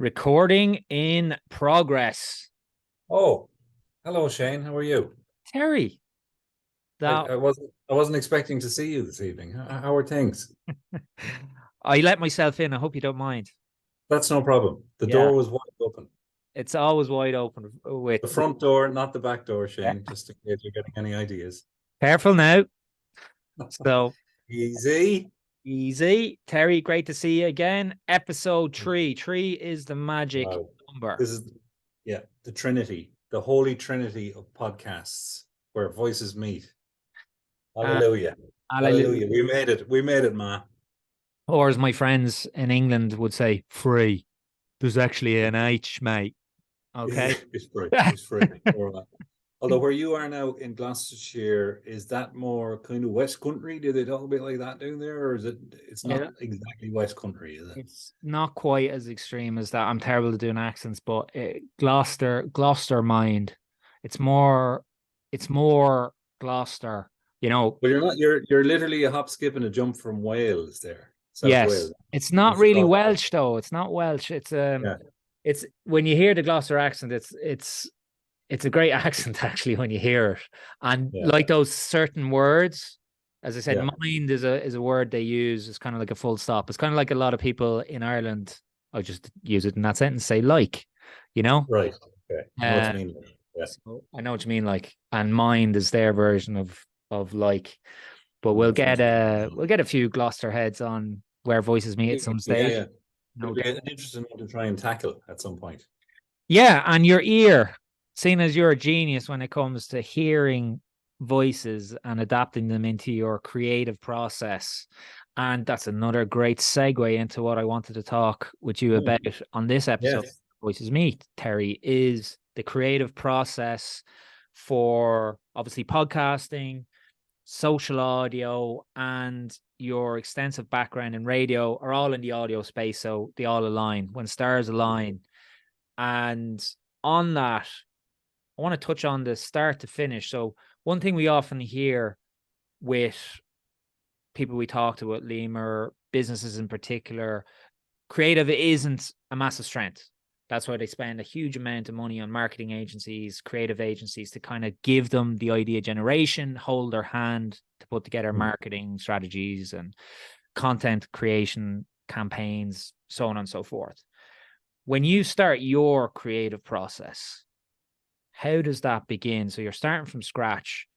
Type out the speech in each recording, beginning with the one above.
Recording in progress. Oh, hello, Shane. How are you? Terry, I, that I wasn't expecting to see you this evening. How are things? I let myself in. I hope you don't mind. That's no problem. The Yeah, door was wide open. it's always wide open with The front door, not the back door, Shane, just in case you're getting any ideas. careful now. So Easy. easy. Terry, great to see you again. Episode 3. 3 is the magic Wow. number. This is, yeah, the Trinity, the holy Trinity of podcasts where voices meet. Uh, Hallelujah. hallelujah. Hallelujah. We made it. We made it, ma. Or as my friends in England would say, free. There's actually an H, mate. Okay. It's free. It's free. All right. Although where you are now in Gloucestershire, is that more kind of West Country? Do they talk a bit like that down there, or is it? It's Yeah. not exactly West Country, is it? It's not quite as extreme as that. I'm terrible at doing accents, but Gloucester mind. It's more Gloucester. You know, But you're not. You're literally a hop, skip, and a jump from Wales there, South yes, Wales. it's You not used to really talk. Welsh though. It's not Welsh. Yeah, It's when you hear the Gloucester accent, it's a great accent actually when you hear it. And yeah, like those certain words, as I said, yeah. mind is a word they use. It's kind of like a full stop. It's kind of like a lot of people in Ireland. I just use it in that sentence. Say like, you know. Right. Okay. I know what Uh, you mean. Yeah. so I know what you mean. Like, and mind is their version of like. But we'll That's get interesting. a few Gloucester heads on where voices meet at some Yeah, stage. yeah. No It'll be doubt. an interesting one to try and tackle at some point. Yeah, and your ear, seeing as you're a genius when it comes to hearing voices and adapting them into your creative process. And that's another great segue into what I wanted to talk with you Hmm. about on this episode, Yes. Voices Meet, Terry, is the creative process for obviously podcasting, social audio, and your extensive background in radio are all in the audio space. So they all align. When stars align, and on that, I want to touch on the start to finish. So one thing we often hear with people we talk to at Limor, businesses in particular, creative isn't a massive strength. That's why they spend a huge amount of money on marketing agencies, creative agencies to kind of give them the idea generation, hold their hand to put together Hmm. marketing strategies and content creation campaigns, so on and so forth. When you start your creative process, how does that begin? So you're starting from scratch.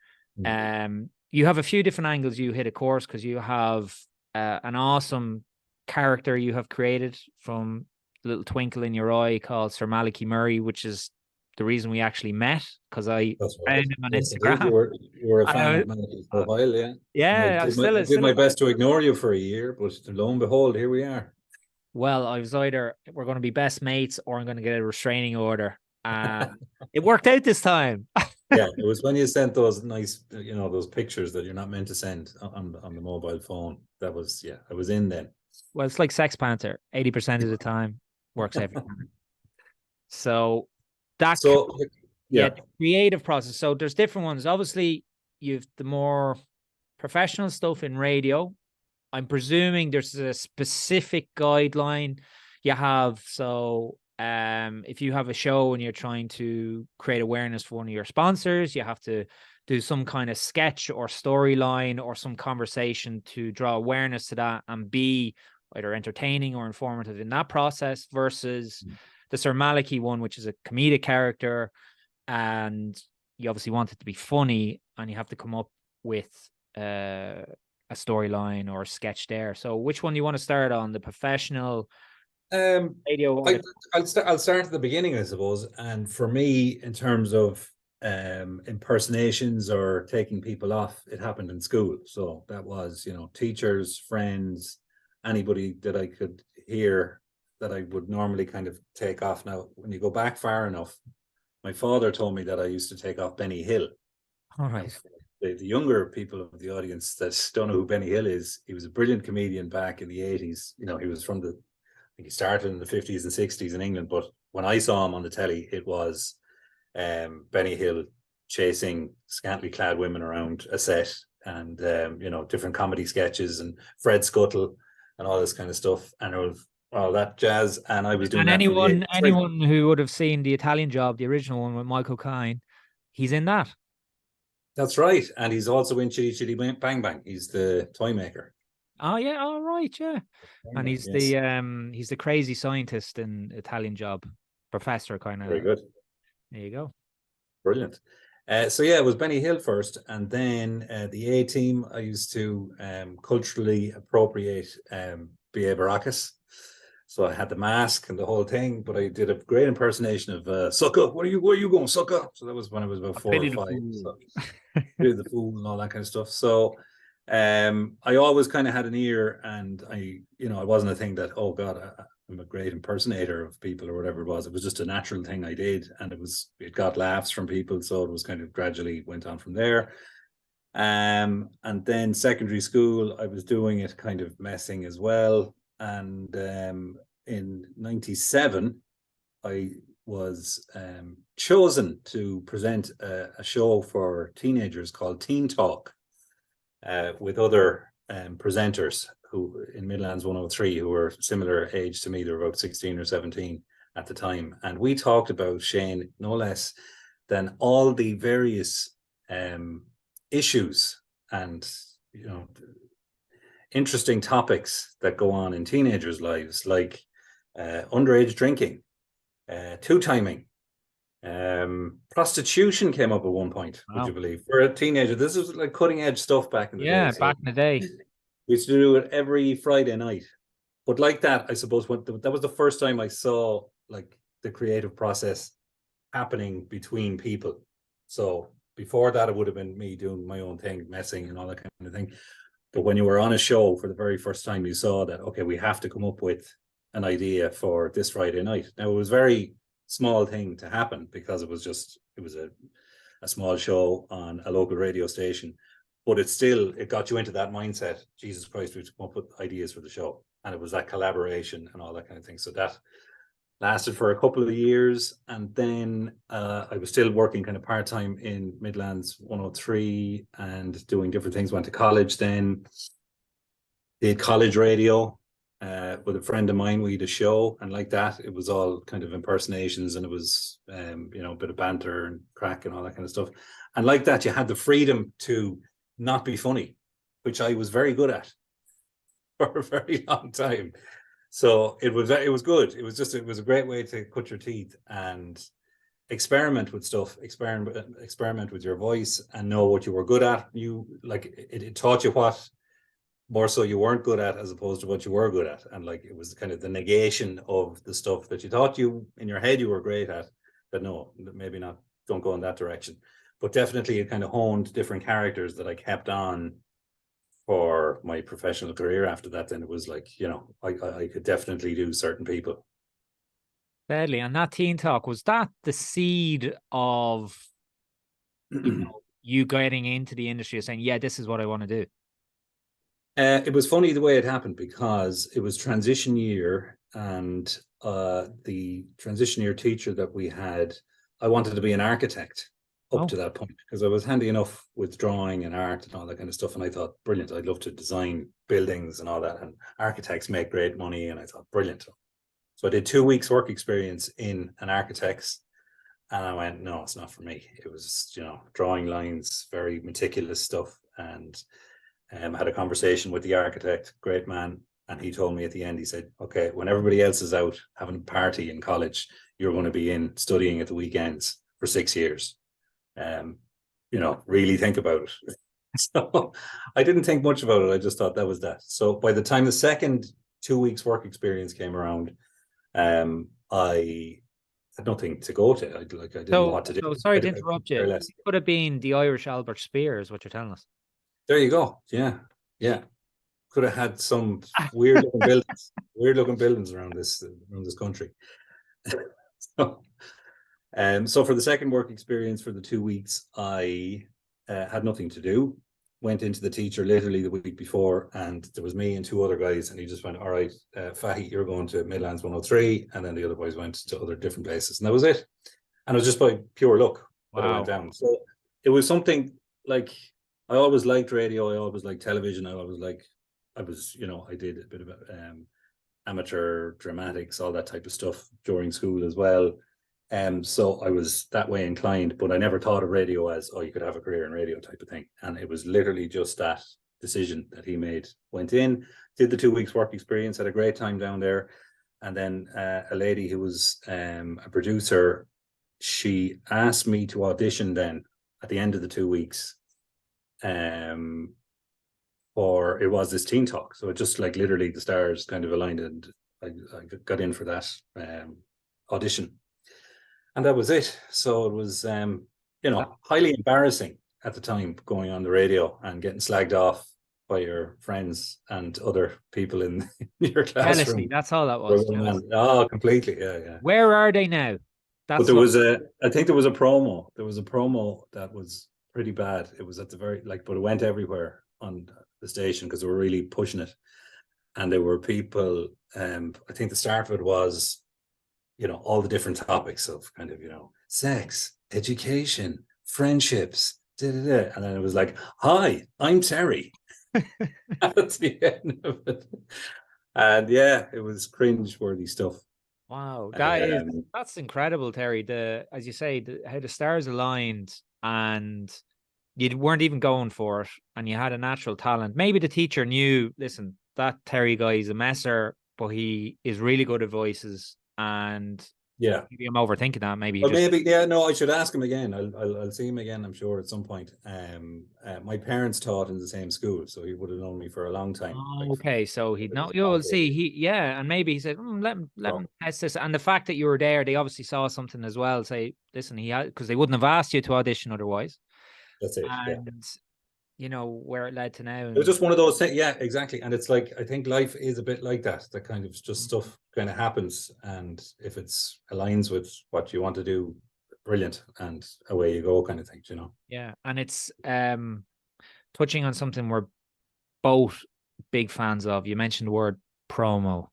Hmm. You have a few different angles you hit, of course, because you have an awesome character you have created from the little twinkle in your eye called Sir Malachy Murray, which is the reason we actually met because I That's right. found him on Yes, indeed. Instagram. You were a fan I, of Monahan for a while, yeah. And yeah, I I did still my best to ignore you for a year, but lo and behold, here we are. well, I was either we're going to be best mates or I'm going to get a restraining order. It worked out this time. Yeah, it was when you sent those nice, those pictures that you're not meant to send on the mobile phone. That was, yeah, I was in then. Well, it's like Sex Panther. 80% of the time works every time. So that So, yeah, yeah, the creative process. So there's different ones. Obviously, you've the more professional stuff in radio. I'm presuming there's a specific guideline you have. So if you have a show and you're trying to create awareness for one of your sponsors, you have to do some kind of sketch or storyline or some conversation to draw awareness to that and be either entertaining or informative in that process versus the Sir Malachy one, which is a comedic character, and you obviously want it to be funny and you have to come up with a storyline or a sketch there. So which one do you want to start on? The professional um, radio or I, the I'll start at the beginning, I suppose. And for me, in terms of impersonations or taking people off, it happened in school. So that was, teachers, friends, anybody that I could hear that I would normally kind of take off. Now, when you go back far enough, my father told me that I used to take off Benny Hill. all Now, right. the younger people of the audience that don't know who Benny Hill is, he was a brilliant comedian back in the 80s. He was from I think he started in the 50s and 60s in England, but when I saw him on the telly, it was Benny Hill chasing scantily clad women around a set and different comedy sketches and Fred Scuttle and all this kind of stuff. And all that jazz. And I was doing And that from the age of 3. anyone who would have seen the Italian Job, the original one with Michael Caine, he's in that. That's right. And he's also in Chitty Chitty Bang Bang. He's the toy maker. Oh yeah, all right, yeah. And Yes. he's the crazy scientist in Italian Job, professor kind Very of. good. There you go. Brilliant. So yeah, it was Benny Hill first, and then the A Team. I used to culturally appropriate B.A. Baracus. So I had the mask and the whole thing, but I did a great impersonation of Sucker. Where you going, Sucker? So that was when I was about 4 or Pity the 5. fool. So do the fool and all that kind of stuff. So I always kind of had an ear, and I wasn't a thing that, oh God, I'm a great impersonator of people or whatever it was. It was just a natural thing I did, and it got laughs from people, so it was kind of gradually went on from there. And then secondary school, I was doing it kind of messing as well. And in '97, I was chosen to present a show for teenagers called Teen Talk with other presenters who in Midlands 103 who were similar age to me. They were about 16 or 17 at the time. And we talked about, Shane, no less than all the various issues and, interesting topics that go on in teenagers' lives, like underage drinking, two-timing, prostitution came up at one point. Wow. Would you believe? For a teenager, this was like cutting edge stuff back in the day. Yeah, back in the day. We used to do it every Friday night. But like that, I suppose that was the first time I saw like the creative process happening between people. So before that, it would have been me doing my own thing, messing and all that kind of thing. But when you were on a show for the very first time, you saw that, okay, we have to come up with an idea for this Friday night. Now, it was very small thing to happen because it was a small show on a local radio station, but it got you into that mindset. Jesus Christ, we have to come up with ideas for the show. And it was that collaboration and all that kind of thing. So that lasted for a couple of years. And then I was still working kind of part-time in Midlands 103 and doing different things. Went to college then, did college radio with a friend of mine. We had a show, and like that, it was all kind of impersonations, and it was a bit of banter and crack and all that kind of stuff. And like that, you had the freedom to not be funny, which I was very good at for a very long time. So it was good. It was a great way to cut your teeth and experiment with stuff, experiment with your voice and know what you were good at. It taught you what more so you weren't good at as opposed to what you were good at. And like, it was kind of the negation of the stuff that you thought you in your head you were great at, but no, maybe not, don't go in that direction. But definitely it kind of honed different characters that I kept on for my professional career after that. Then it was like, I could definitely do certain people. Deadly. And that Teen Talk, was that the seed of you getting into the industry, saying, yeah, this is what I want to do? It was funny the way it happened because it was transition year, and the transition year teacher that we had, I wanted to be an architect up to that point because I was handy enough with drawing and art and all that kind of stuff. And I thought, brilliant, I'd love to design buildings and all that. And architects make great money. And I thought, brilliant. So I did 2 weeks work experience in an architect's, and I went, no, it's not for me. It was, drawing lines, very meticulous stuff. And had a conversation with the architect, great man. And he told me at the end, he said, okay, when everybody else is out having a party in college, you're going to be in studying at the weekends for 6 years. Really think about it. So I didn't think much about it. I just thought that was that. So by the time the second 2 weeks work experience came around, I had nothing to go to. I didn't know what to do. Sorry to interrupt you. It could have been the Irish Albert Speer, is what you're telling us. There you go. Yeah. Could have had some weird looking buildings around this country. So for the second work experience for the 2 weeks, I had nothing to do. Went into the teacher literally the week before, and there was me and 2 other guys, and he just went, all right, Fahy, you're going to Midlands 103, and then the other boys went to other different places, and that was it. And it was just by pure luck that I went down. So it was something like, I always liked radio, I always liked television, I did a bit of amateur dramatics, all that type of stuff during school as well. So I was that way inclined, but I never thought of radio as, oh, you could have a career in radio type of thing. And it was literally just that decision that he made. Went in, did the 2 weeks work experience, had a great time down there. And then a lady who was a producer, she asked me to audition then at the end of the 2 weeks. Or it was this teen talk. So it just like literally the stars kind of aligned, and I got in for that audition. And that was it. So it was, highly embarrassing at the time, going on the radio and getting slagged off by your friends and other people in your classroom. Jealousy, that's all that was. Oh, completely. Yeah. Where are they now? But there was I think there was a promo. There was a promo that was pretty bad. It was at the very, but it went everywhere on the station because they were really pushing it. And there were people, I think the start of it was, all the different topics of kind of, sex, education, friendships, and then it was like, hi, I'm Terry. That's the end of it. And yeah, it was cringe-worthy stuff. Wow, that's incredible, Terry. As you say, how the stars aligned, and you weren't even going for it, and you had a natural talent. Maybe the teacher knew, listen, that Terry guy is a messer, but he is really good at voices. And yeah, maybe I'm overthinking that. Maybe, I should ask him again. I'll see him again, I'm sure, at some point. My parents taught in the same school, so he would have known me for a long time. Oh, okay, so he'd know. You'll see. And maybe he said, let him test this. And the fact that you were there, they obviously saw something as well. Say, listen, because they wouldn't have asked you to audition otherwise. That's it. And where it led to now. It was just one of those things. Yeah, exactly. And it's like, I think life is a bit like that. That kind of just stuff kind of happens. And if it's aligns with what you want to do, brilliant. And away you go, kind of thing, Yeah. And it's touching on something we're both big fans of. You mentioned the word promo.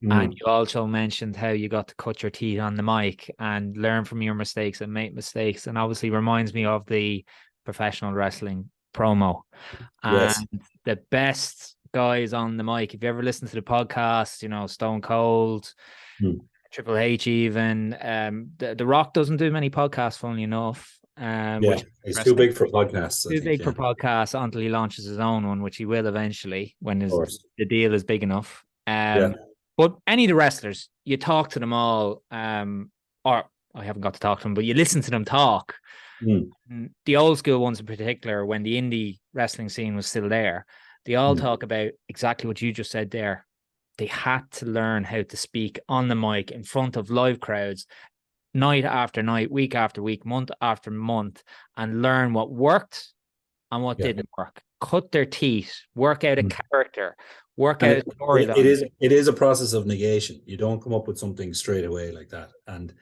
And you also mentioned how you got to cut your teeth on the mic and learn from your mistakes and make mistakes. And obviously reminds me of the professional wrestling promo. Yes. And the best guys on the mic, if you ever listen to the podcast, Stone Cold, Triple H, even the Rock doesn't do many podcasts, funnily enough. Which he's too big for podcasts. Too big for podcasts until he launches his own one, which he will eventually when the deal is big enough. But any of the wrestlers, you talk to them all, or I haven't got to talk to them, but you listen to them talk. The old school ones in particular, when the indie wrestling scene was still there, they all talk about exactly what you just said there. They had to learn how to speak on the mic in front of live crowds, night after night, week after week, month after month, and learn what worked and what didn't work. Cut their teeth, work out a character, work out a storyline. It is a process of negation. You don't come up with something straight away like that. And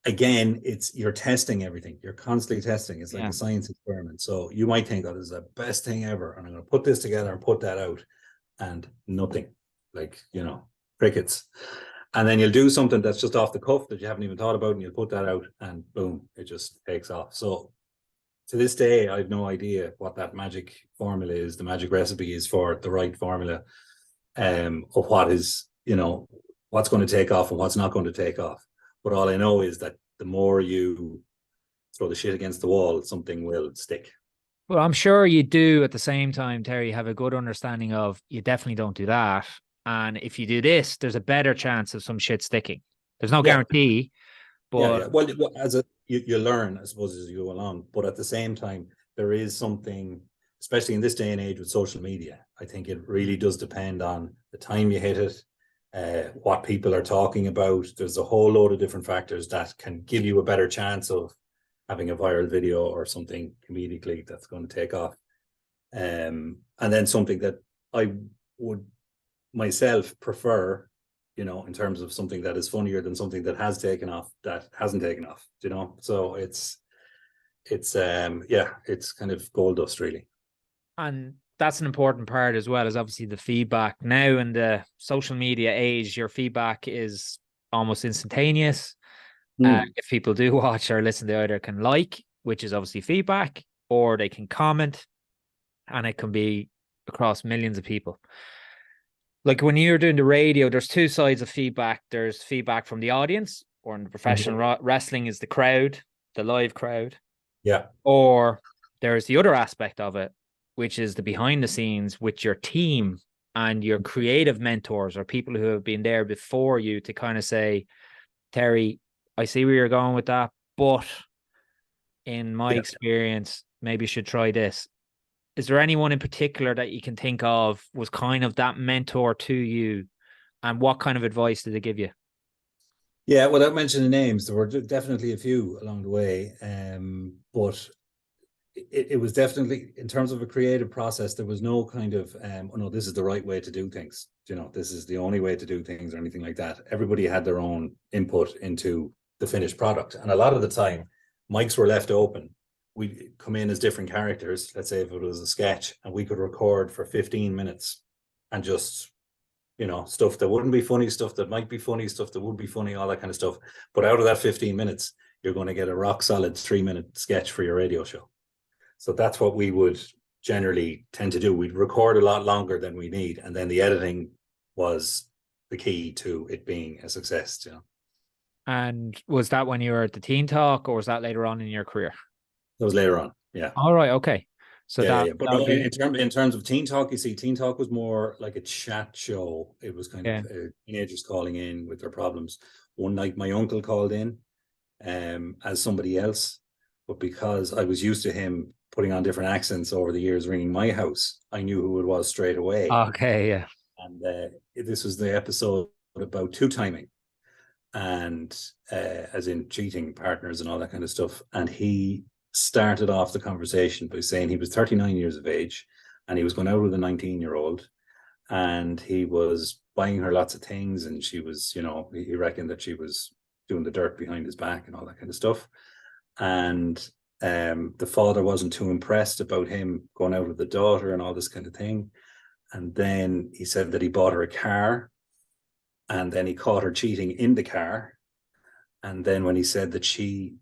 again, you're testing everything. You're constantly testing. It's like a science experiment. So you might think, oh, this is the best thing ever, and I'm going to put this together and put that out, and nothing, crickets. And then you'll do something that's just off the cuff that you haven't even thought about, and you'll put that out, and boom, it just takes off. So to this day, I have no idea what that magic formula is. The magic recipe is for the right formula of what is, what's going to take off and what's not going to take off. But all I know is that the more you throw the shit against the wall, something will stick. Well, I'm sure you do at the same time, Terry, have a good understanding of you definitely don't do that. And if you do this, there's a better chance of some shit sticking. There's no guarantee. But well, you learn, I suppose, as you go along. But at the same time, there is something, especially in this day and age with social media, I think it really does depend on the time you hit it, what people are talking about. There's a whole load of different factors that can give you a better chance of having a viral video or something comedically that's going to take off. And then something that I would myself prefer, in terms of something that is funnier than something that has taken off, that hasn't taken off, so it's kind of gold dust, really. And that's an important part as well, is obviously the feedback. Now in the social media age, your feedback is almost instantaneous. If people do watch or listen, they either can like, which is obviously feedback, or they can comment, and it can be across millions of people. Like when you're doing the radio, there's two sides of feedback. There's feedback from the audience, or in the professional wrestling is the crowd, the live crowd. Yeah. Or there's the other aspect of it, which is the behind the scenes with your team and your creative mentors or people who have been there before you to kind of say, Terry, I see where you're going with that, but in my Yeah. experience, maybe you should try this. Is there anyone in particular that you can think of was kind of that mentor to you? And what kind of advice did they give you? Yeah, without mentioning names, there were definitely a few along the way. But it was definitely, in terms of a creative process, there was no kind of oh no, this is the right way to do things. You know, this is the only way to do things or anything like that. Everybody had their own input into the finished product. And a lot of the time, mics were left open. We'd come in as different characters. Let's say if it was a sketch, and we could record for 15 minutes and just, stuff that wouldn't be funny, stuff that might be funny, stuff that would be funny, all that kind of stuff. But out of that 15 minutes, you're going to get a rock solid 3-minute sketch for your radio show. So that's what we would generally tend to do. We'd record a lot longer than we need. And then the editing was the key to it being a success. And was that when you were at the Teen Talk, or was that later on in your career? That was later on. Yeah. All right. Okay. So Yeah. But that no, would be, in terms of Teen Talk, you see, Teen Talk was more like a chat show. It was kind yeah. of teenagers calling in with their problems. One night, my uncle called in as somebody else, but because I was used to him putting on different accents over the years, ringing my house, I knew who it was straight away. Okay. Yeah. And this was the episode about two timing, and as in cheating partners and all that kind of stuff. And he started off the conversation by saying he was 39 years of age and he was going out with a 19-year-old, and he was buying her lots of things, and she was, he reckoned that she was doing the dirt behind his back and all that kind of stuff. And the father wasn't too impressed about him going out with the daughter and all this kind of thing. And then he said that he bought her a car, and then he caught her cheating in the car. And then when he said that she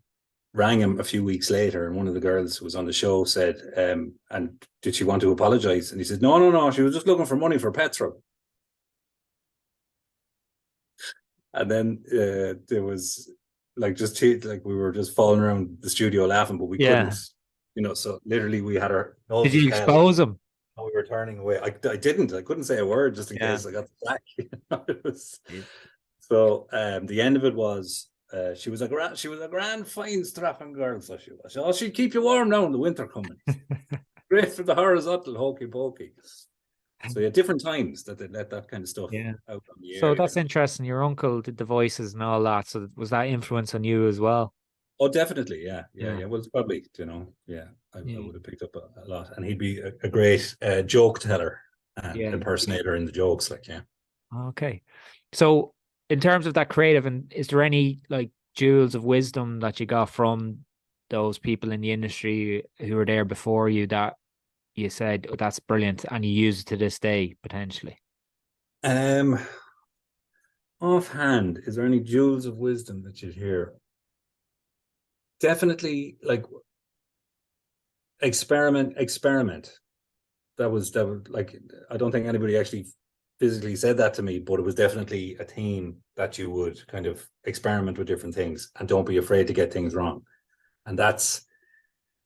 rang him a few weeks later, and one of the girls who was on the show said, and did she want to apologize? And he said, no, she was just looking for money for petrol. And then there was like we were just falling around the studio laughing, but we couldn't, so literally we had our Did you expose him? We were turning away. I couldn't say a word just in case I got the sack. So the end of it was she was a grand fine strapping girl, so she was. Oh, she'd keep you warm now in the winter coming. Great for the horizontal hokey pokey. So yeah, different times that they let that kind of stuff out on the air. So that's interesting. Your uncle did the voices and all that. So was that influence on you as well? Oh, definitely. Yeah. Well, it's probably, I would have picked up a lot. And he'd be a great joke teller and impersonator in the jokes. Okay. So in terms of that creative, and is there any like jewels of wisdom that you got from those people in the industry who were there before you that you said, oh, that's brilliant, and you use it to this day potentially? Offhand, is there any jewels of wisdom that you'd hear? Definitely, like experiment. That was like, I don't think anybody actually physically said that to me, but it was definitely a theme that you would kind of experiment with different things and don't be afraid to get things wrong. And that's,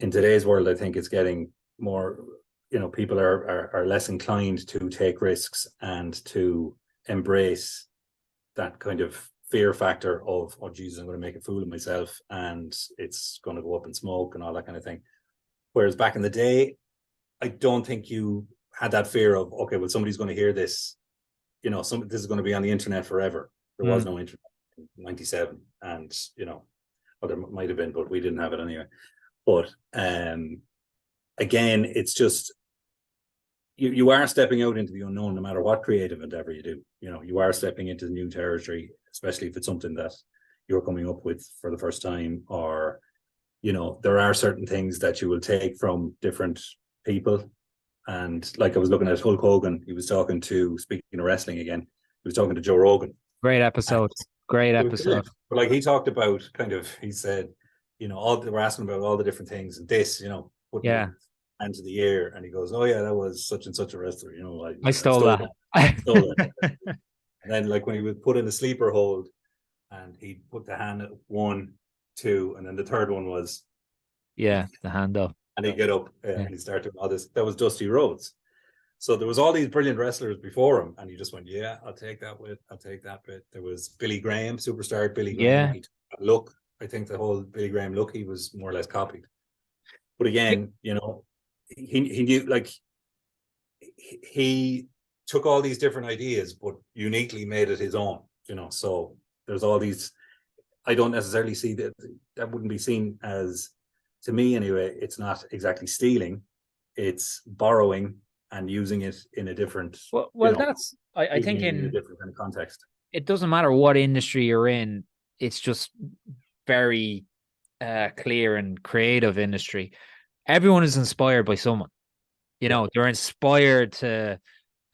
in today's world, I think it's getting more, people are less inclined to take risks and to embrace that kind of fear factor of, oh Jesus, I'm going to make a fool of myself and it's going to go up in smoke and all that kind of thing. Whereas back in the day, I don't think you had that fear of, okay, well, somebody's going to hear this, this is going to be on the internet forever. There was no internet in 97, and well, there might have been, but we didn't have it anyway. But again, it's just you are stepping out into the unknown no matter what creative endeavor you do. You are stepping into the new territory, especially if it's something that you're coming up with for the first time, or there are certain things that you will take from different people. And like, I was looking at Hulk Hogan, he was talking to, speaking of wrestling again, he was talking to Joe Rogan. Great episode. Great episode. But like, he talked about he said, all they were asking about all the different things and this, hand to the air, and he goes, "Oh yeah, that was such and such a wrestler." Like I stole that. stole that. And then like when he would put in the sleeper hold, and he'd put the hand at 1, 2, and then the third one was, yeah, the hand up, and he'd get up yeah. and he'd start doing all this. That was Dusty Rhodes. So there was all these brilliant wrestlers before him, and he just went, "Yeah, I'll take that bit." There was Billy Graham, superstar Billy Graham. Yeah. He took that look. I think the whole Billy Graham look, he was more or less copied. But again, he knew, like, he took all these different ideas, but uniquely made it his own. So there's all these. I don't necessarily see that wouldn't be seen as, to me anyway, it's not exactly stealing, it's borrowing and using it in a different. Well, that's I think in a different kind of context. It doesn't matter what industry you're in. It's just very clear and creative industry. Everyone is inspired by someone. They're inspired to,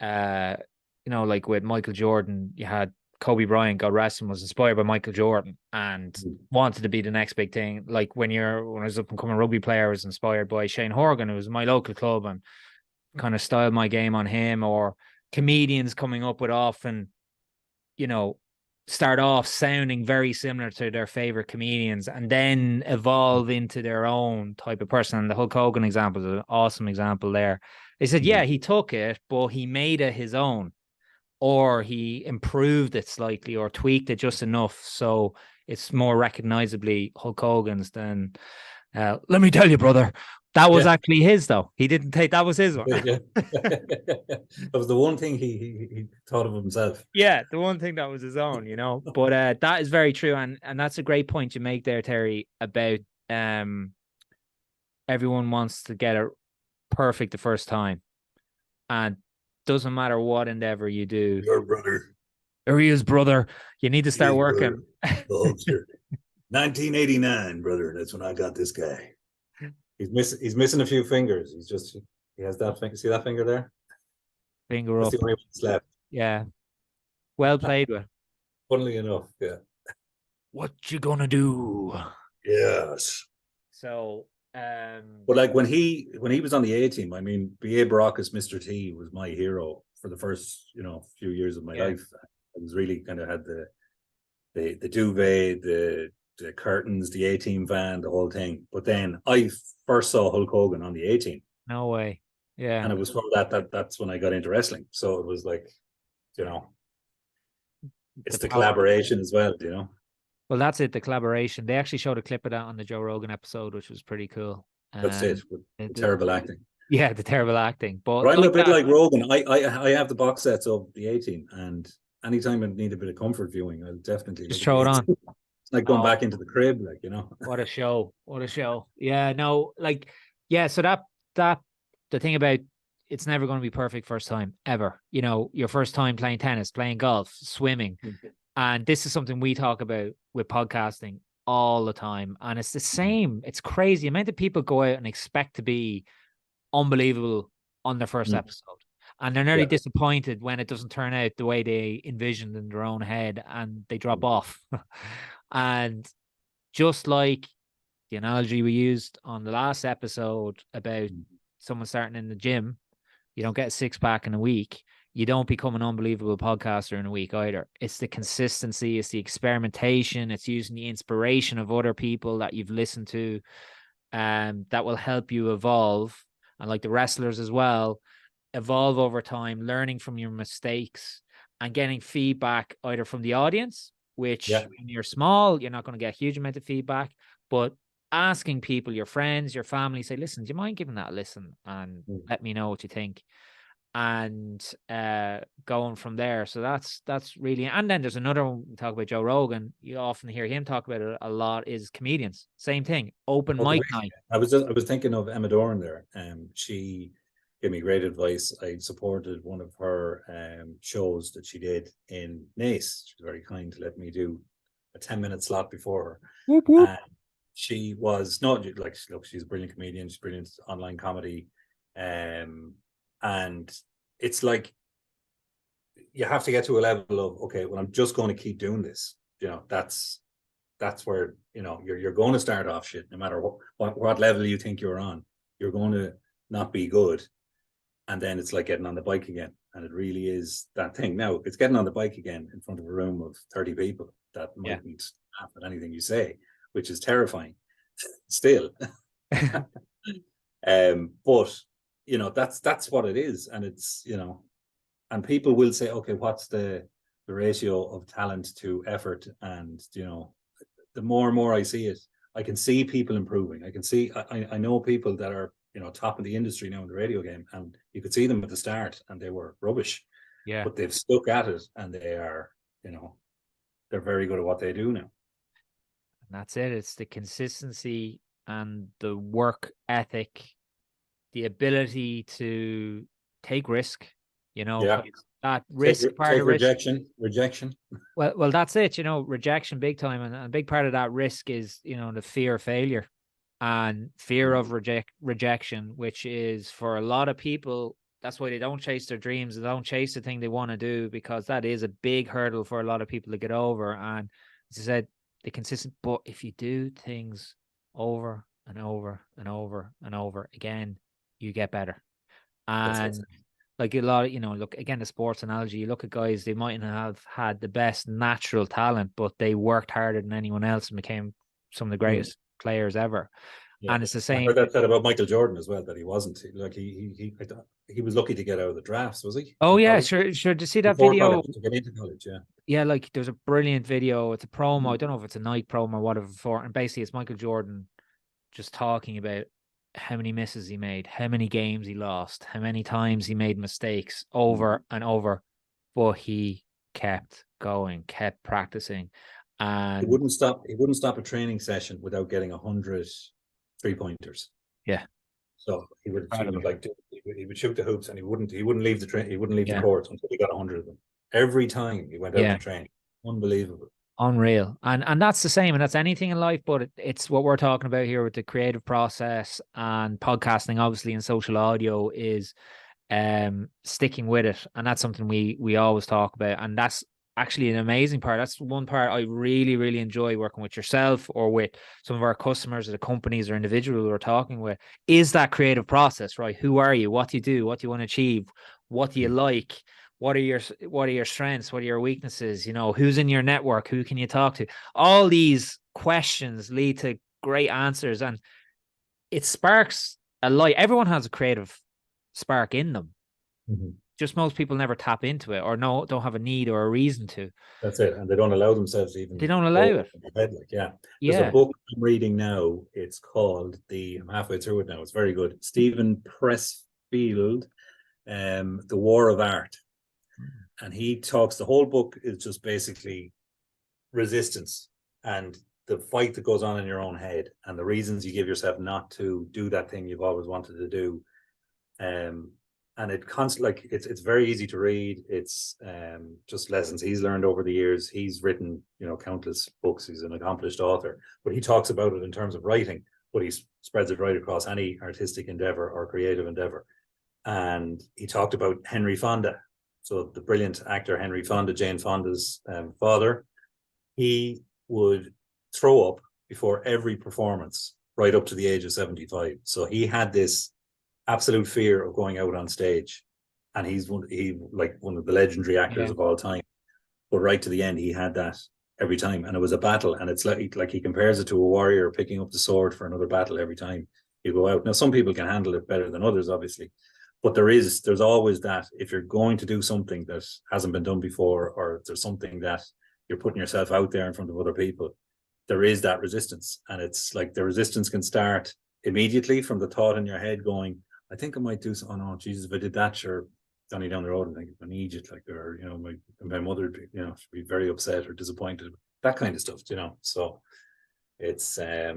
like with Michael Jordan, you had Kobe Bryant, God rest him, was inspired by Michael Jordan and wanted to be the next big thing. Like when I was up and coming rugby player, I was inspired by Shane Horgan, who was my local club, and kind of styled my game on him. Or comedians coming up with often, start off sounding very similar to their favorite comedians and then evolve into their own type of person. And the Hulk Hogan example is an awesome example there. They said, yeah, he took it, but he made it his own, or he improved it slightly or tweaked it just enough so it's more recognizably Hulk Hogan's than, let me tell you, brother, that was actually his, though. He didn't take, that was his one. Yeah. That was the one thing he thought of himself. Yeah, the one thing that was his own, But that is very true, and that's a great point you make there, Terry, about everyone wants to get it perfect the first time, and doesn't matter what endeavor you do. Your brother, or he is, brother. You need to start working. The Hulkster. 1989, brother. That's when I got this guy. He's missing a few fingers. He has that finger. See that finger there? Finger That's up. the only one that's left. Yeah. Well played with. Funnily enough, yeah. What you gonna do? Yes. So, but like when he was on the A team, I mean, B.A. Baracus, Mr. T was my hero for the first, few years of my life. I was really kind of had the duvet, the curtains, the A team van, the whole thing. But then I first saw Hulk Hogan on the A team. No way. Yeah. And it was from that's when I got into wrestling. So it was like, it's the collaboration as well, Well, that's it, the collaboration. They actually showed a clip of that on the Joe Rogan episode, which was pretty cool. That's it, with terrible acting. Yeah, the terrible acting. But I'm a bit like Rogan. I have the box sets of the A team, and anytime I need a bit of comfort viewing, I'll definitely just throw it on. It's like going back into the crib, like, What a show. What a show. Yeah, no, like, yeah, so that the thing about it's never going to be perfect first time ever. Your first time playing tennis, playing golf, swimming. And this is something we talk about with podcasting all the time. And it's the same. It's crazy. The amount of people go out and expect to be unbelievable on their first episode. And they're nearly disappointed when it doesn't turn out the way they envisioned in their own head, and they drop off. And just like the analogy we used on the last episode about someone starting in the gym, you don't get a six-pack in a week. You don't become an unbelievable podcaster in a week either. It's the consistency, it's the experimentation, it's using the inspiration of other people that you've listened to, that will help you evolve. And like the wrestlers as well, evolve over time, learning from your mistakes and getting feedback either from the audience, which when you're small, you're not going to get a huge amount of feedback, but asking people, your friends, your family, say, listen, do you mind giving that a listen and let me know what you think? And going from there. So that's really, and then there's another one. We talk about Joe Rogan. You often hear him talk about it a lot, is comedians. Same thing, open mic night. I was thinking of Emma Doran there. She gave me great advice. I supported one of her shows that she did in Nace. She was very kind to let me do a 10-minute slot before her. Whoop, whoop. She was not like, look, she's a brilliant comedian. She's brilliant online comedy. And it's like, you have to get to a level of, okay, well, I'm just going to keep doing this. That's where, you're going to start off shit, no matter what level you think you're on. You're going to not be good. And then it's like getting on the bike again. And it really is that thing. Now, it's getting on the bike again in front of a room of 30 people that mightn't laugh at anything you say, which is terrifying still. But, you know, that's what it is. And it's, you know, and people will say, okay, what's the ratio of talent to effort? And, you know, the more and more I see it, I can see people improving. I can see, I know people that are, you know, top of the industry now in the radio game, and you could see them at the start and they were rubbish, but they've stuck at it and they are, you know, they're very good at what they do now. And that's it. It's the consistency and the work ethic, the ability to take risk, you know, that risk part of rejection. Well, that's it, you know, rejection big time. And a big part of that risk is, you know, the fear of failure and fear of rejection, which is for a lot of people, that's why they don't chase their dreams. They don't chase the thing they want to do, because that is a big hurdle for a lot of people to get over. And as I said, the consistent, but if you do things over and over and over and over again, you get better. And like a lot of, you know, look again, the sports analogy, you look at guys, they mightn't have had the best natural talent, but they worked harder than anyone else and became some of the greatest players ever. And it's the same. I heard that said about Michael Jordan as well, that he wasn't like he was lucky to get out of the drafts, was he? Oh yeah, sure. To see that video, to get into college, yeah, like there's a brilliant video. It's a promo. I don't know if it's a Nike promo or whatever for, and basically it's Michael Jordan just talking about how many misses he made, how many games he lost, how many times he made mistakes over and over, but he kept going, kept practicing, and he wouldn't stop a training session without getting 100 3-pointers. Yeah. So he would shoot the hoops, and he wouldn't leave the court until he got 100 of them. Every time he went out to train. Unbelievable. Unreal. And that's the same, and that's anything in life, but it's what we're talking about here with the creative process and podcasting, obviously, and social audio is sticking with it. And that's something we always talk about. And that's actually an amazing part. That's one part I really, really enjoy working with yourself or with some of our customers or the companies or individuals we're talking with, is that creative process, right? Who are you? What do you do? What do you want to achieve? What do you like? What are your strengths? What are your weaknesses? You know, who's in your network? Who can you talk to? All these questions lead to great answers, and it sparks a light. Everyone has a creative spark in them. Just most people never tap into it, or don't have a need or a reason to. That's it, and they don't allow themselves even. They don't allow it. There's a book I'm reading now. It's called I'm halfway through it now. It's very good. Stephen Pressfield, The War of Art. And he talks, the whole book is just basically resistance and the fight that goes on in your own head and the reasons you give yourself not to do that thing you've always wanted to do. And it constantly, it's very easy to read. It's just lessons he's learned over the years. He's written, you know, countless books. He's an accomplished author, but he talks about it in terms of writing, but he spreads it right across any artistic endeavor or creative endeavor. And he talked about Henry Fonda. So the brilliant actor Henry Fonda, Jane Fonda's father, he would throw up before every performance right up to the age of 75. So he had this absolute fear of going out on stage, and he's one of the legendary actors of all time. But right to the end, he had that every time, and it was a battle. And it's like he compares it to a warrior picking up the sword for another battle every time you go out. Now, some people can handle it better than others, obviously. But there's always that, if you're going to do something that hasn't been done before, or there's something that you're putting yourself out there in front of other people, there is that resistance. And it's like the resistance can start immediately from the thought in your head going, I think I might do something. Oh, Jesus, if I did that, sure, Danny down the road, I think I need it. Like, or, you know, my mother, you know, should be very upset or disappointed. That kind of stuff, you know. So it's a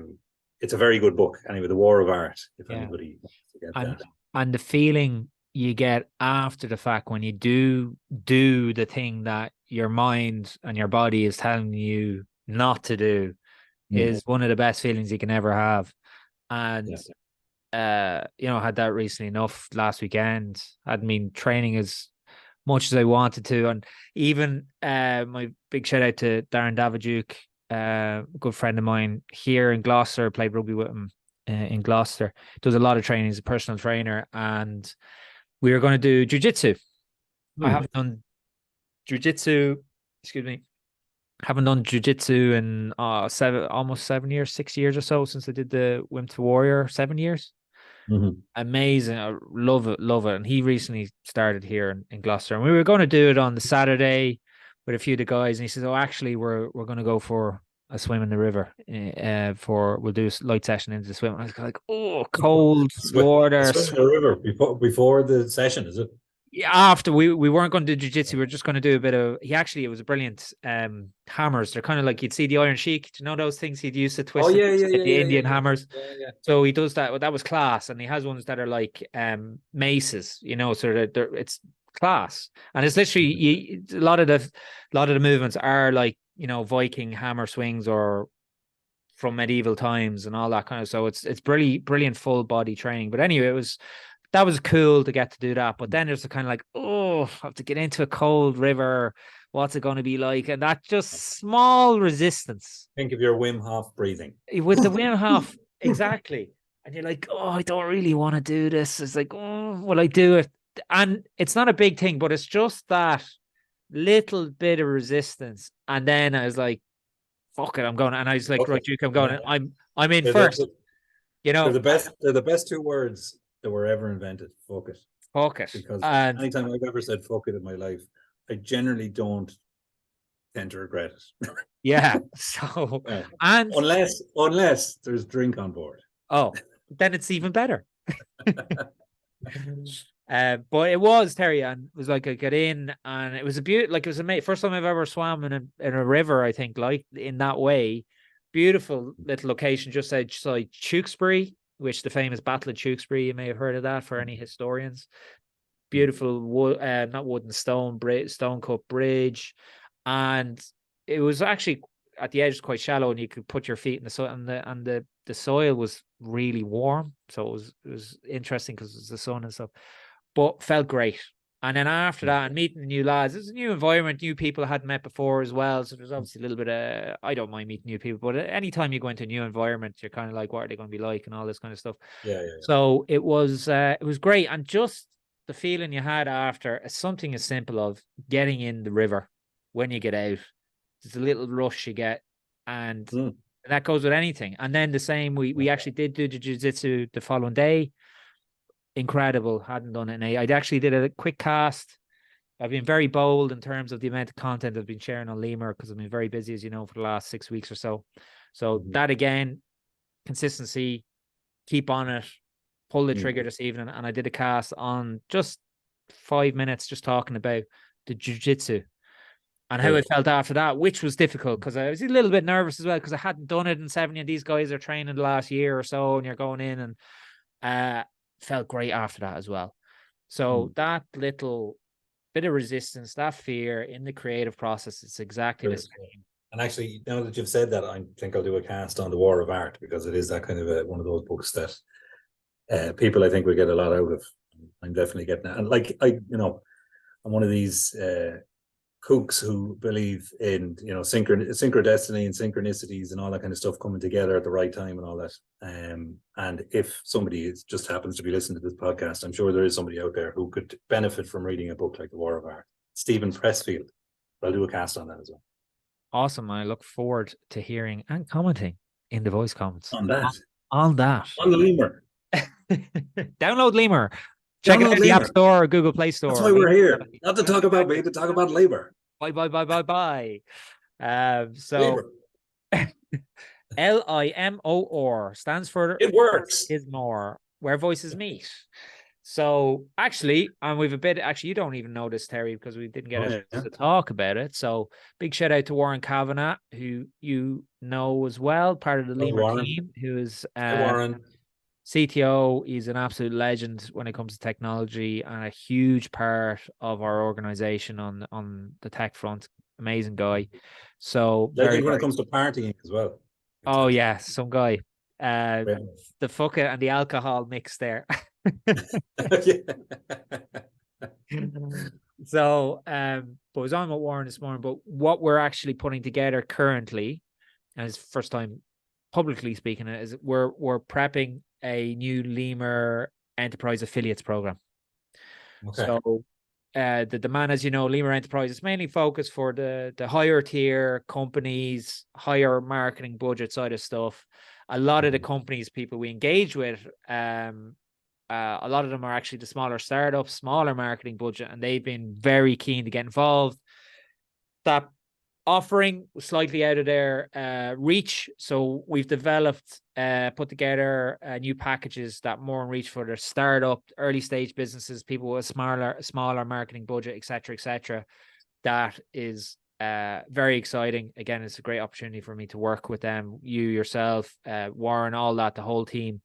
very good book. Anyway, The War of Art, if anybody wants to get that. And the feeling you get after the fact when you do the thing that your mind and your body is telling you not to do is one of the best feelings you can ever have. And you know, I had that recently enough last weekend. I'd been training as much as I wanted to, and even my big shout out to Darren Daviduke, a good friend of mine here in Gloucester, played rugby with him in Gloucester. Does a lot of training. He's a personal trainer, and we were going to do jiu-jitsu. I haven't done jiu-jitsu. Excuse me. Haven't done jiu-jitsu in almost 7 years, 6 years or so since I did the Wim to Warrior. 7 years. Amazing. I love it, love it. And he recently started here in Gloucester, and we were going to do it on the Saturday with a few of the guys. And he says, "Oh, actually, we're going to go for a swim in the river. We'll do a light session into the swim." And I was like, "Oh, cold water." Swim in the river before the session, is it? Yeah, after we weren't going to do jiu-jitsu, we were just going to do a bit of it was a brilliant hammers. They're kind of like, you'd see the Iron Sheik, do you know those things he'd use to twist the Indian hammers. So he does that. That was class, and he has ones that are like maces, so they're it's class. And it's literally a lot of the movements are like, Viking hammer swings or from medieval times and all that kind of. So it's brilliant full body training. But anyway, that was cool to get to do that. But then there's the kind of like, I have to get into a cold river. What's it going to be like? And that just small resistance. Think of your Wim Hof breathing. With the Wim Hof, exactly. And you're like, I don't really want to do this. It's like, will I do it? And it's not a big thing, but it's just that little bit of resistance. And then I was like, fuck it, I'm going. And I was like, right, Duke, I'm going. I'm in first. They're the best two words that were ever invented. Fuck it. Because anytime I've ever said fuck it in my life, I generally don't tend to regret it. Yeah. So and unless there's drink on board. Oh, then it's even better. But it was, Terry, and it was like I get in, and it was it was amazing. First time I've ever swam in a river, I think, like in that way. Beautiful little location just outside Tewkesbury, which the famous Battle of Tewkesbury, you may have heard of that for any historians. Beautiful not wooden stone cut bridge, and it was actually at the edge quite shallow, and you could put your feet in the sun, and the soil was really warm, so it was interesting because it was the sun and stuff, but felt great. And then after that, and meeting new lads, it's a new environment, new people I hadn't met before as well. So there's obviously a little bit of, I don't mind meeting new people, but anytime you go into a new environment, you're kind of like, what are they going to be like and all this kind of stuff. Yeah. So it was great. And just the feeling you had after something as simple of getting in the river when you get out, there's a little rush you get, and that goes with anything. And then the same, we actually did do the jiu-jitsu the following day. Incredible. Hadn't done it. I actually did a quick cast. I've been very bold in terms of the amount of content I've been sharing on Limor because I've been very busy, as you know, for the last 6 weeks or so. So that again, consistency, keep on it, pull the trigger this evening. And I did a cast on just 5 minutes, just talking about the jiu-jitsu and how I felt after that, which was difficult because I was a little bit nervous as well because I hadn't done it in 70, and these guys are training the last year or so, and you're going in, and felt great after that as well. So that little bit of resistance, that fear in the creative process, it's exactly the same. And actually, now that you've said that, I think I'll do a cast on the War of Art, because it is that kind of one of those books that people, I think, will get a lot out of. I'm definitely getting that. And like, I'm one of these kooks who believe in, synchrodestiny and synchronicities and all that kind of stuff coming together at the right time and all that. And if somebody just happens to be listening to this podcast, I'm sure there is somebody out there who could benefit from reading a book like The War of Art. Stephen Pressfield. I'll do a cast on that as well. Awesome. I look forward to hearing and commenting in the voice comments on that. On the Limor. Download Limor. Check it out in the App Store or Google Play Store. That's why we're here. Not to talk about me, to talk about Limor. Bye. So Limor stands for It works. Is more, where voices meet. So actually, and we've you don't even know this, Terry, because we didn't get to talk about it. So big shout out to Warren Kavanagh, who you know as well, part of the Limor team, who is Warren. CTO. He's an absolute legend when it comes to technology and a huge part of our organization on the tech front. Amazing guy. So legend when it comes to partying as well. Oh yeah, some guy. The fuck it and the alcohol mix there. So but I was on with Warren this morning, but what we're actually putting together currently, and it's first time publicly speaking it, is we're prepping a new Limor Enterprise Affiliates program. Okay. So the demand, as you know, Limor Enterprise is mainly focused for the higher tier companies, higher marketing budget side of stuff. A lot of the companies people we engage with, a lot of them are actually the smaller startups, smaller marketing budget, and they've been very keen to get involved. That offering slightly out of their reach, so we've developed, put together new packages that more in reach for their startup, early stage businesses, people with a smaller marketing budget, etc. That is very exciting. Again, it's a great opportunity for me to work with them, you yourself, Warren, all that, the whole team.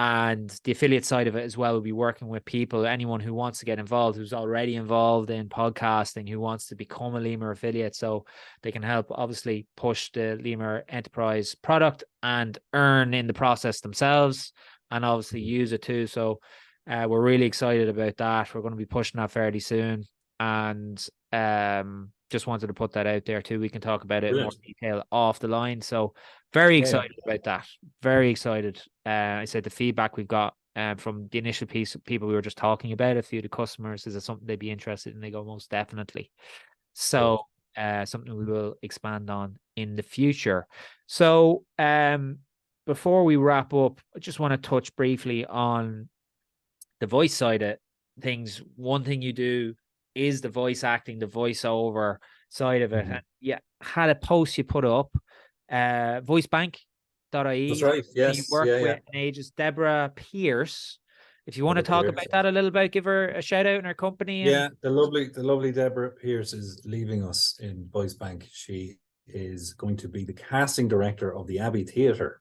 And the affiliate side of it as well will be working with people, anyone who wants to get involved, who's already involved in podcasting, who wants to become a Limor affiliate, so they can help obviously push the Limor Enterprise product and earn in the process themselves, and obviously use it too. So we're really excited about that. We're going to be pushing that fairly soon, and just wanted to put that out there too. We can talk about it in more detail off the line. So very excited about that. Very excited. I said the feedback we've got from the initial piece of people we were just talking about, a few of the customers, is it something they'd be interested in? They go, most definitely. So something we will expand on in the future. So before we wrap up, I just want to touch briefly on the voice side of things. One thing you do is the voice acting, the voiceover side of it. And yeah, had a post you put up, voicebank.ie. That's right. Yes. You work with an ages, Deborah Pierce. If you want to talk about that a little bit, give her a shout out in her company. Yeah, the lovely Deborah Pierce is leaving us in Voicebank. She is going to be the casting director of the Abbey Theatre.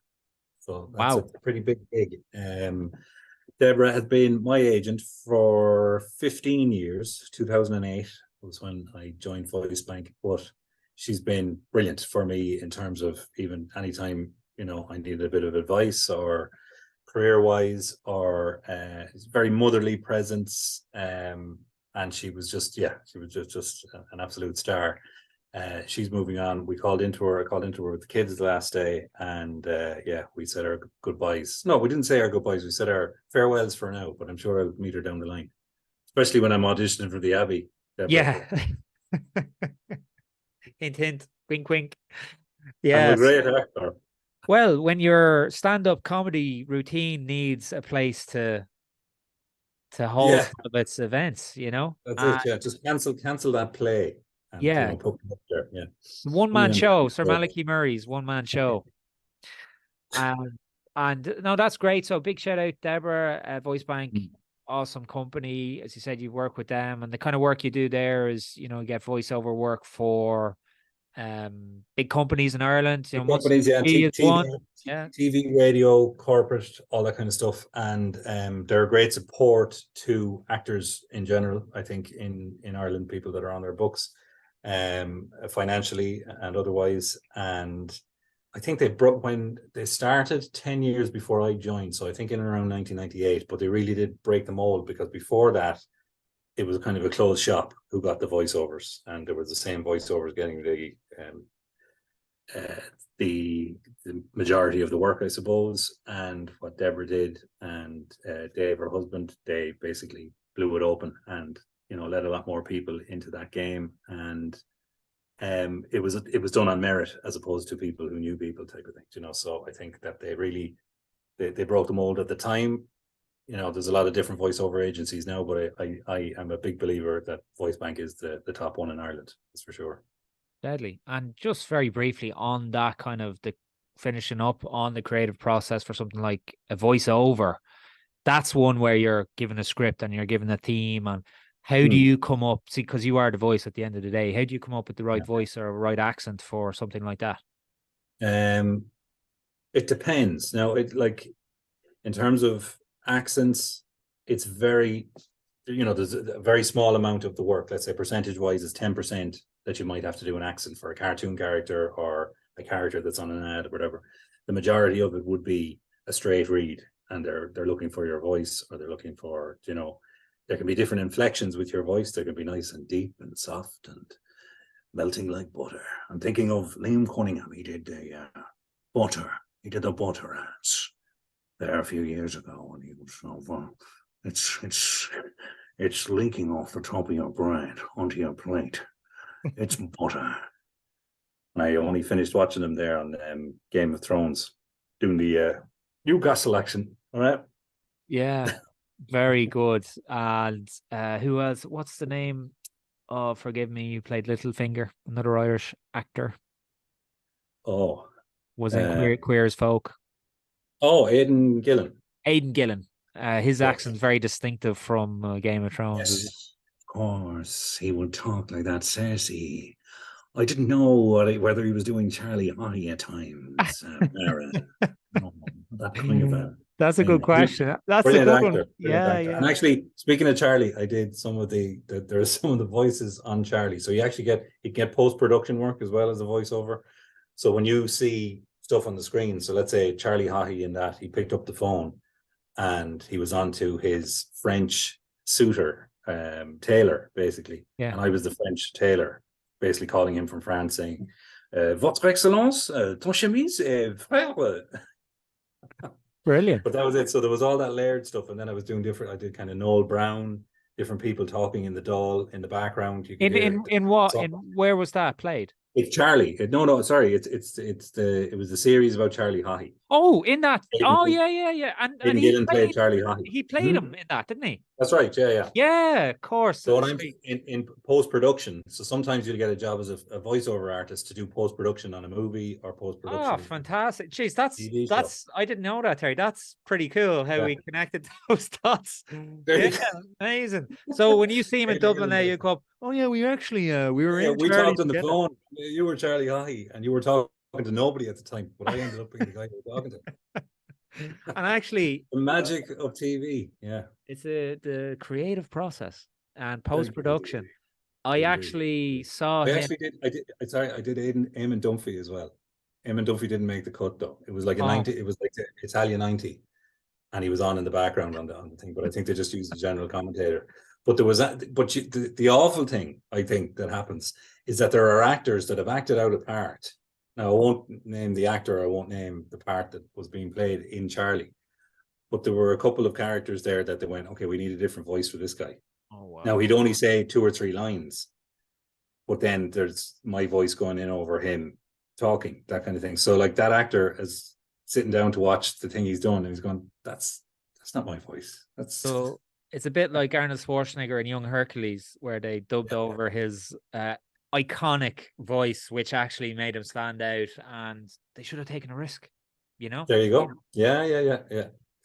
So that's a pretty big gig. Deborah has been my agent for 15 years. 2008 was when I joined Voicebank, but she's been brilliant for me in terms of even anytime, you know, I needed a bit of advice or career-wise, or very motherly presence. And she was just an absolute star. She's moving on. I called into her with the kids the last day, and we said our goodbyes. No, we didn't say our goodbyes. We said our farewells for now, but I'm sure I'll meet her down the line, especially when I'm auditioning for the Abbey. Deborah. Yeah. Hint, hint, wink, wink. Yeah. I'm a great actor. Well, when your stand-up comedy routine needs a place to hold some of its events, you know. That's it. Yeah, just cancel that play. And, you know, put me up there. Yeah. One-man show, Sir Malachi Murray's one-man show. And no, that's great. So big shout out, Deborah, Voicebank, awesome company. As you said, you work with them, and the kind of work you do there is, you know, you get voiceover work for big companies in Ireland. You know, companies, TV, radio, corporate, all that kind of stuff. And they're a great support to actors in general, I think, in Ireland, people that are on their books, financially and otherwise. And I think when they started 10 years before I joined, so I think in around 1998, but they really did break the mold, because before that it was kind of a closed shop who got the voiceovers, and there was the same voiceovers getting the majority of the work, I suppose. And what Deborah did and Dave, her husband, they basically blew it open and, you know, let a lot more people into that game. And it was done on merit as opposed to people who knew people type of thing, you know. So I think that they broke the mold at the time. You know, there's a lot of different voiceover agencies now, but I am a big believer that Voicebank is the top one in Ireland. That's for sure. Deadly. And just very briefly on that, kind of the finishing up on the creative process for something like a voiceover, that's one where you're given a script and you're given a theme. And how do you come up, see, because you are the voice at the end of the day, how do you come up with the right voice or right accent for something like that? It depends. Now, in terms of accents, it's very, you know, there's a very small amount of the work, let's say percentage wise is 10%, that you might have to do an accent for a cartoon character or a character that's on an ad or whatever. The majority of it would be a straight read, and they're looking for your voice, or they're looking for, you know, there can be different inflections with your voice. They can be nice and deep and soft and melting like butter. I'm thinking of Liam Cunningham. He did Butter he did the butter ads there a few years ago, and he was over. It's leaking off the top of your bread onto your plate. It's butter. And I only finished watching him there on Game of Thrones, doing the Newcastle action. All right. Yeah, very good. And who else? What's the name? Oh, forgive me. You played Littlefinger, another Irish actor. Oh, Was in Queer as Folk. Aidan Gillen. Aidan Gillen. His Yes. accent's very distinctive from Game of Thrones. Yes, of course. He would talk like that, sassy. I didn't know whether he was doing Charlie Haughey at times. That kind of a. That's a good question. That's a Brilliant good actor. one. Brilliant Yeah, actor. yeah. And actually, speaking of Charlie, I did some of there's some of the voices on Charlie. So you actually get post-production work as well as the voiceover. So when you see stuff on the screen, so let's say Charlie Haughey in that, he picked up the phone and he was on to his French suitor, tailor, basically. Yeah. And I was the French tailor, basically calling him from France, saying, Votre Excellence, ton chemise est frère. Brilliant. But that was it. So there was all that layered stuff. And then I was doing I did kind of Noel Brown, different people talking in the Dáil in the background. You could Where was that played? It's Charlie. Sorry. It was the series about Charlie Haughey. Oh, in that. Aidan Yeah. And Gillen played Charlie Haughey. He played him in that, didn't he? That's right. Yeah. Yeah, of course. So when I'm in post-production, so sometimes you'll get a job as a voiceover artist to do post-production on a movie or post-production. Oh, fantastic. Jeez, that's I didn't know that, Terry. That's pretty cool how we connected those dots. Yeah, amazing. So when you see him in Dublin now, you go up, oh yeah, we were in we Charlie talked on the together. phone. You were Charlie Haughey and you were talking to nobody at the time, but I ended up being the guy you were talking to. And actually, the magic of TV. Yeah. It's the creative process and post-production. I actually saw him. I did Eamon Dunphy as well. Eamon Dunphy didn't make the cut though. It was like 90, it was like the Italian 90. And he was on in the background on the thing, but I think they just used the general commentator. But there was the awful thing I think that happens is that there are actors that have acted out a part. Now I won't name the actor, I won't name the part that was being played in Charlie. But there were a couple of characters there that they went, okay, we need a different voice for this guy. Oh, wow. Now he'd only say 2 or 3 lines, but then there's my voice going in over him talking, that kind of thing. So like that actor is sitting down to watch the thing he's done, and he's going, that's not my voice. So it's a bit like Arnold Schwarzenegger in Young Hercules, where they dubbed over his iconic voice, which actually made him stand out, and they should have taken a risk, you know? There you go. Yeah.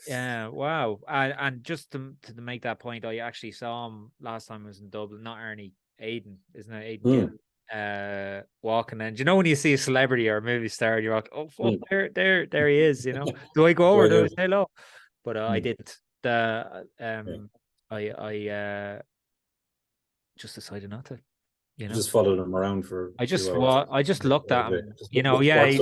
Yeah, wow. And just to make that point, I actually saw him last time I was in Dublin, not Arnie, Aidan, isn't it? Aidan Gillen, walking. And you know when you see a celebrity or a movie star, you're like, oh, fuck, there he is, you know. Do I go over? Do I say hello? But I didn't. I just decided not to. You know, just followed him around for. I just looked at him. You know, yeah. He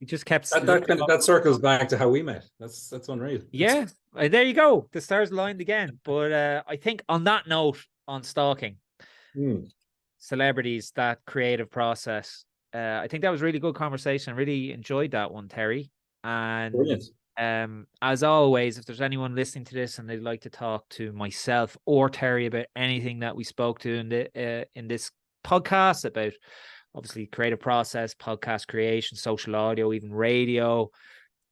just kept. That circles back to how we met. That's unreal. Yeah, there you go. The stars aligned again. But I think on that note, on stalking celebrities, that creative process, I think that was a really good conversation. I really enjoyed that one, Terry. And brilliant. As always, if there's anyone listening to this and they'd like to talk to myself or Terry about anything that we spoke to in this podcast about, obviously, creative process, podcast creation, social audio, even radio,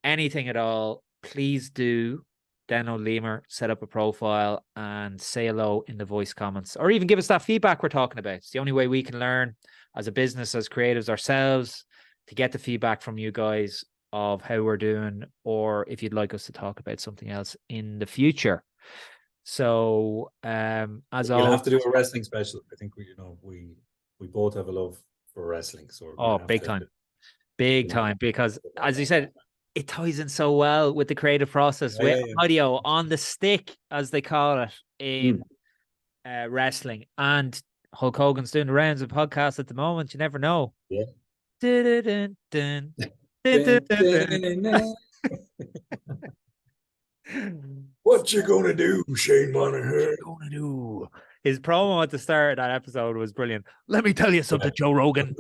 anything at all, please do download Limor, set up a profile, and say hello in the voice comments, or even give us that feedback we're talking about. It's the only way we can learn as a business, as creatives ourselves, to get the feedback from you guys of how we're doing, or if you'd like us to talk about something else in the future. So as we'll have to do a wrestling special. I think we both have a love for wrestling. So big time, because as you said, it ties in so well with the creative process with audio on the stick, as they call it in wrestling. And Hulk Hogan's doing the rounds of podcasts at the moment. You never know. Yeah. What you gonna do, Shane Monahan? What you gonna do? His promo at the start of that episode was brilliant. Let me tell you something, Joe Rogan.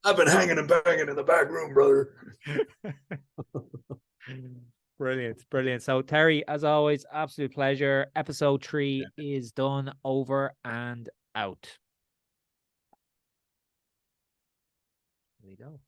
I've been hanging and banging in the back room, brother. Brilliant, brilliant. So Terry, as always, absolute pleasure. Episode 3 is done, over and out. There we go.